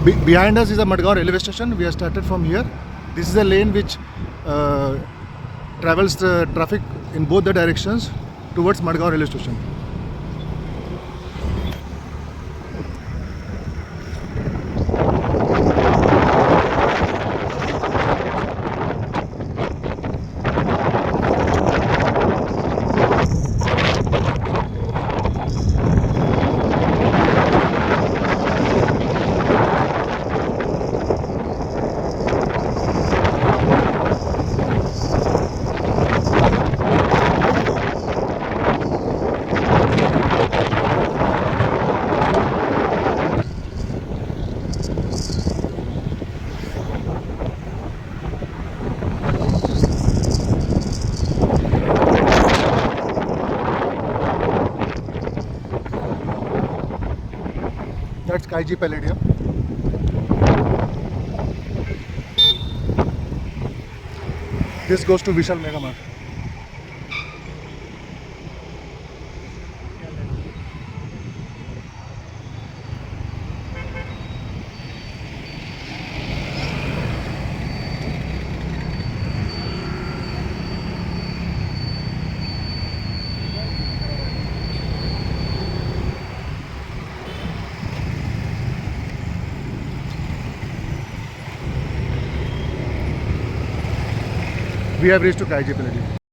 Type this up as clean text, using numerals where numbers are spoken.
Behind us is the Madgaon railway station. We have started from here. This is a lane which travels the traffic in both the directions towards Madgaon railway station. That's Kaiji Palladium. This goes to Vishal Mega Mart. We have reached to Kaiji Palladium.